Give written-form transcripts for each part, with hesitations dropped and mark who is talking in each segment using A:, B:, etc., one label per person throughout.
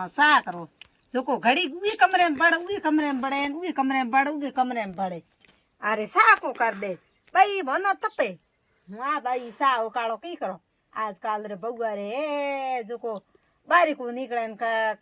A: सा करो जोको घड़ी उही कमरे में पड़ उही कमरे में पड़े उही कमरे में पड़ उही कमरे में पड़े अरे सा को कर दे भाई मनो तपे हाँ भाई सा उकाड़ो की करो आजकल रे बउआ रे जोको बारी को निकले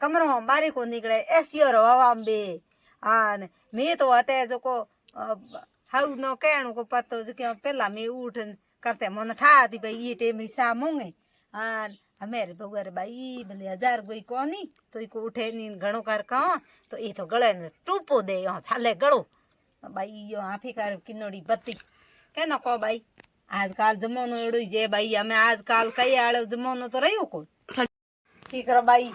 A: कमरों में बारी को निकले एसियो रो हवा में बे हाँ मैं तो हते जोको हाउ नो कहणो को पतो जो के पहला मैं उठ करते मन ठा दी भाई ये टेम सा मोंगे हाँ हमेरे बउआ रे भाई भले 1000 कोई कोनी तो इको उठे नी घणो कर कहो तो ये तो गले ने टूपो दे यो साले गळो भाई यो आफी कर किनोड़ी बत्ती के न को भाई आजकल जमानो एड़ो जे भाई हमें आजकल कई आड़ो जमानो तो रह्यो को की करो भाई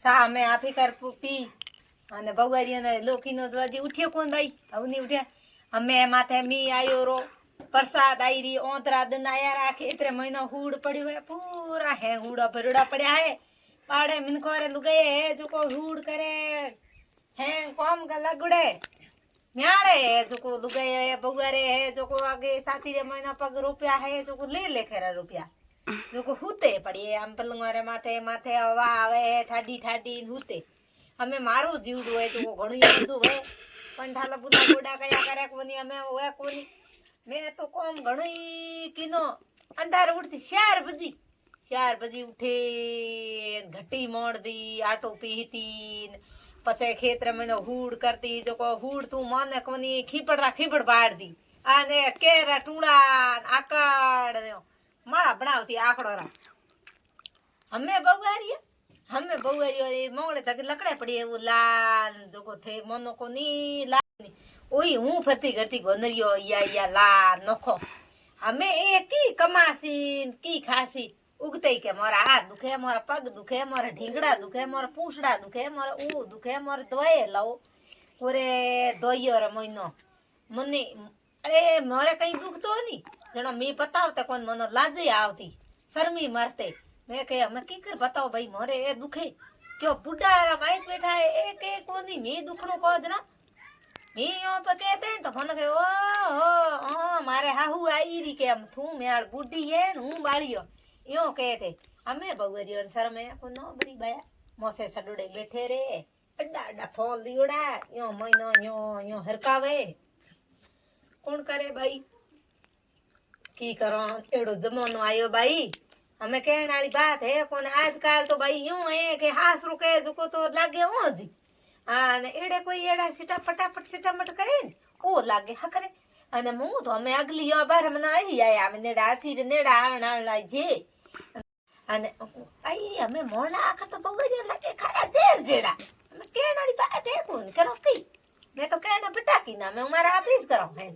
A: सा में आफी कर पी अने बउआरी ने लोकीनो दवाजी उठ्यो कोन भाई अब नी उठ्या हमें माथे मी आयो रो प्रसाद आई रही ओतरा दिन आया राखे इतरे महीना हूड़ पड़ियो है पूरा है हूड़ा भरड़ा पड़या है पाड़े मिनको रे लुगाए है जो को हूड़ करे है कौम का लगड़े म्याड़े है जो को लुगाए है बउआरे है जो को आगे साथी रे महीना पग रुपया है जो को ले खेरा रुपया जो को हुते पड़ी है हम पलंगोरे माथे माथे हवा आवे ठाडी ठाडी हुते हमें मारो जीवडो है जो को घणी जो है पंठाला बुदा गोडा कया करे कोनी हमें होए कोनी मैं तो कौम घणी किनो अंधार उठती 4 बजे उठे घटी मोड़ दी आटो पीती पछे खेतर में हूड़ करती जो को हूड़ तू माने कोनी खीपड़ बाड़ दी आने केरा टूड़ा आकड़ माड़ा बनावती आकड़ो रा हमें बउआरी मोड़े तक लकड़े पड़ी है वो लाल जो को थे मोनो को नी लाल ओई हूँ फरती करती गोनरियो या ला नखो हमें एक की कमासी की खासी उगते के मोरा हाथ दुखे मोरा पग दुखे मोरा ढींगड़ा दुखे मोरा पूछड़ा दुखे मोरा ऊ दुखे मोरा दवाई लाओ पूरे दोइयो रे महीनो मने अरे मोरे कहीं दुख तो नहीं जणो मैं बतावते कोन मनो लाजे आवती शर्मी मरते मैं कहे मैं की कर बताओ भाई मोरे ए दुखे क्यों बुढ़ा रा माइट बैठा है एक कोनी मैं दुखनो को जना मी यो पे कहते हैं तो फोन के ओ मारे हाहू आई री के हम थू मेड़ बुढ़ी है हूं बाड़ियो यो कहते हमें बउआरी और सर में को नो बरी बाया मोसे सडोड़े बैठे रे अड्डा फॉल दियोड़ा यो महीनो यो हरकावे कौन करे भाई की करो एड़ो जमानो आयो भाई हमें कहने वाली बात है कौन आजकल तो भाई यूं है कि हास रुके जो तो लागे हो जी हाँ एड़े कोई एड़ा सीटा फटाफट सीटामट करे ओ लागे हकरे अने मु तो हमें अगली बार मना आई आया हमें नेड़ा सीर नेड़ा आना जे अने आई हमें मोला आकर तो बउआरी लागे खरा जेर जेड़ा हमें कहने वाली बात है कौन करो की मैं तो कहना बेटा की ना मैं हमारा ऑफिस करो है